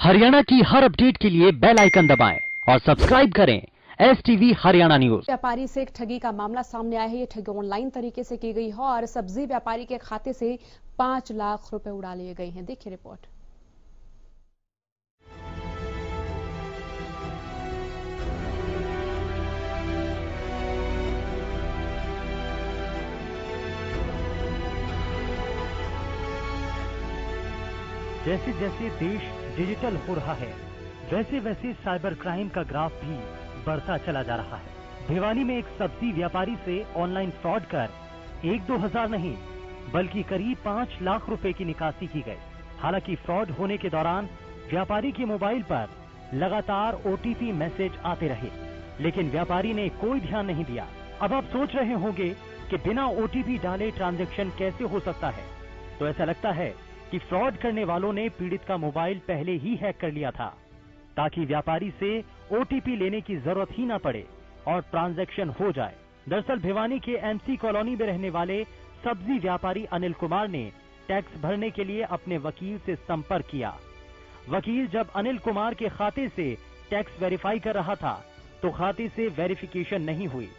हरियाणा की हर अपडेट के लिए बेल आइकन दबाएं और सब्सक्राइब करें STV हरियाणा न्यूज। व्यापारी से एक ठगी का मामला सामने आया है। ये ठगी ऑनलाइन तरीके से की गई है और सब्जी व्यापारी के खाते से 5 लाख रुपए उड़ा लिए गए हैं। देखिए रिपोर्ट। जैसे जैसे देश डिजिटल हो रहा है, वैसे वैसे साइबर क्राइम का ग्राफ भी बढ़ता चला जा रहा है। भिवानी में एक सब्जी व्यापारी से ऑनलाइन फ्रॉड कर 1-2 हजार नहीं बल्कि करीब 5 लाख रुपए की निकासी की गई। हालांकि फ्रॉड होने के दौरान व्यापारी के मोबाइल पर लगातार OTP मैसेज आते रहे, लेकिन व्यापारी ने कोई ध्यान नहीं दिया। अब आप सोच रहे होंगे कि बिना OTP डाले ट्रांजैक्शन कैसे हो सकता है, तो ऐसा लगता है कि फ्रॉड करने वालों ने पीड़ित का मोबाइल पहले ही हैक कर लिया था ताकि व्यापारी से OTP लेने की जरूरत ही न पड़े और ट्रांजैक्शन हो जाए। दरअसल भिवानी के MC कॉलोनी में रहने वाले सब्जी व्यापारी अनिल कुमार ने टैक्स भरने के लिए अपने वकील से संपर्क किया। वकील जब अनिल कुमार के खाते से टैक्स वेरीफाई कर रहा था तो खाते से वेरिफिकेशन नहीं हुई।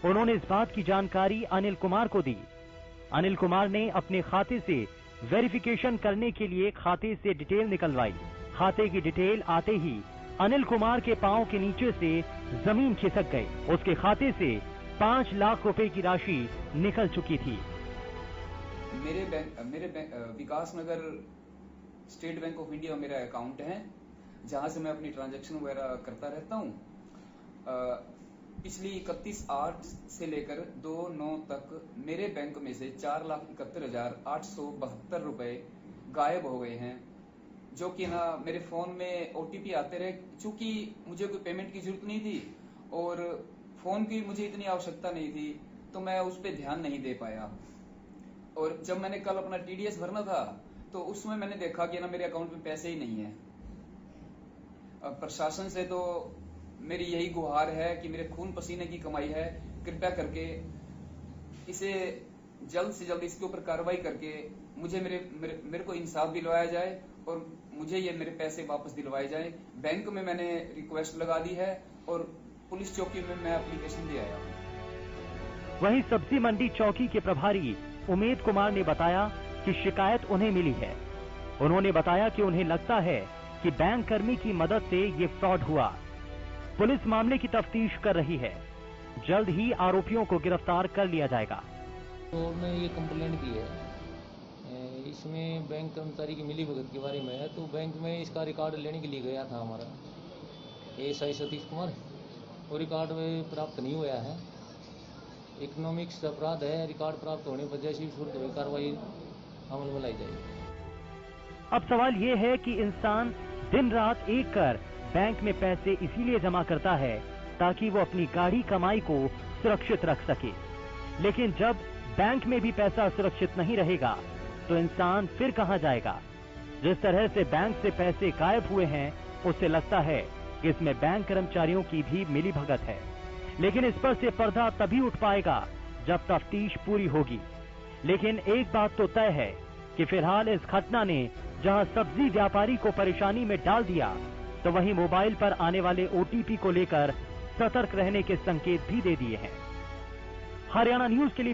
उन्होंने इस बात की जानकारी अनिल कुमार को दी। अनिल कुमार ने अपने खाते से वेरिफिकेशन करने के लिए खाते से डिटेल निकलवाई। खाते की डिटेल आते ही अनिल कुमार के पांव के नीचे से जमीन खिसक गई। उसके खाते से 5 लाख रुपए की राशि निकल चुकी थी। मेरे विकास नगर स्टेट बैंक ऑफ इंडिया मेरा अकाउंट है, जहां से मैं अपनी ट्रांजैक्शन वगैरह करता रहता हूं। पिछली 31/8 से लेकर 2/9 तक मेरे बैंक में से 4,71,872 रुपए गायब हो गए हैं, जो कि ना मेरे फोन में OTP आते रहे। चूंकि मुझे कोई पेमेंट की जरूरत नहीं थी और फोन की मुझे इतनी आवश्यकता नहीं थी, तो मैं उस पर ध्यान नहीं दे पाया। और जब मैंने कल अपना TDS भरना था तो उसमें मैंने देखा कि ना मेरे अकाउंट में पैसे ही नहीं है। प्रशासन से तो मेरी यही गुहार है कि मेरे खून पसीने की कमाई है, कृपया करके इसे जल्द से जल्द इसके ऊपर कार्रवाई करके मुझे मेरे को इंसाफ दिलवाया जाए और मुझे ये मेरे पैसे वापस दिलवाए जाए। बैंक में मैंने रिक्वेस्ट लगा दी है और पुलिस चौकी में मैं एप्लीकेशन दे आया हूँ। वहीं सब्जी मंडी चौकी के प्रभारी उमेद कुमार ने बताया कि शिकायत उन्हें मिली है। उन्होंने बताया कि उन्हें लगता है कि बैंक कर्मी की मदद से ये फ्रॉड हुआ। पुलिस मामले की तफ्तीश कर रही है, जल्द ही आरोपियों को गिरफ्तार कर लिया जाएगा। तो मैं ये कंप्लेंट की है, इसमें बैंक कर्मचारी की मिलीभगत के बारे में है। तो बैंक में इसका रिकॉर्ड लेने के लिए गया था हमारा ASI सतीश कुमार, वो रिकॉर्ड में प्राप्त नहीं हुआ है। इकोनॉमिक्स अपराध है, रिकॉर्ड प्राप्त होने पर जैसी भी कार्रवाई अमल में लाई जाएगी। अब सवाल ये है कि इंसान दिन रात एक कर बैंक में पैसे इसीलिए जमा करता है ताकि वो अपनी गाढ़ी कमाई को सुरक्षित रख सके, लेकिन जब बैंक में भी पैसा सुरक्षित नहीं रहेगा तो इंसान फिर कहां जाएगा। जिस तरह से बैंक से पैसे गायब हुए हैं उससे लगता है कि इसमें बैंक कर्मचारियों की भी मिलीभगत है, लेकिन इस पर से पर्दा तभी उठ पाएगा जब तफ्तीश पूरी होगी। लेकिन एक बात तो तय है कि फिलहाल इस घटना ने जहां सब्जी व्यापारी को परेशानी में डाल दिया, तो वहीं मोबाइल पर आने वाले OTP को लेकर सतर्क रहने के संकेत भी दे दिए हैं। हरियाणा न्यूज के लिए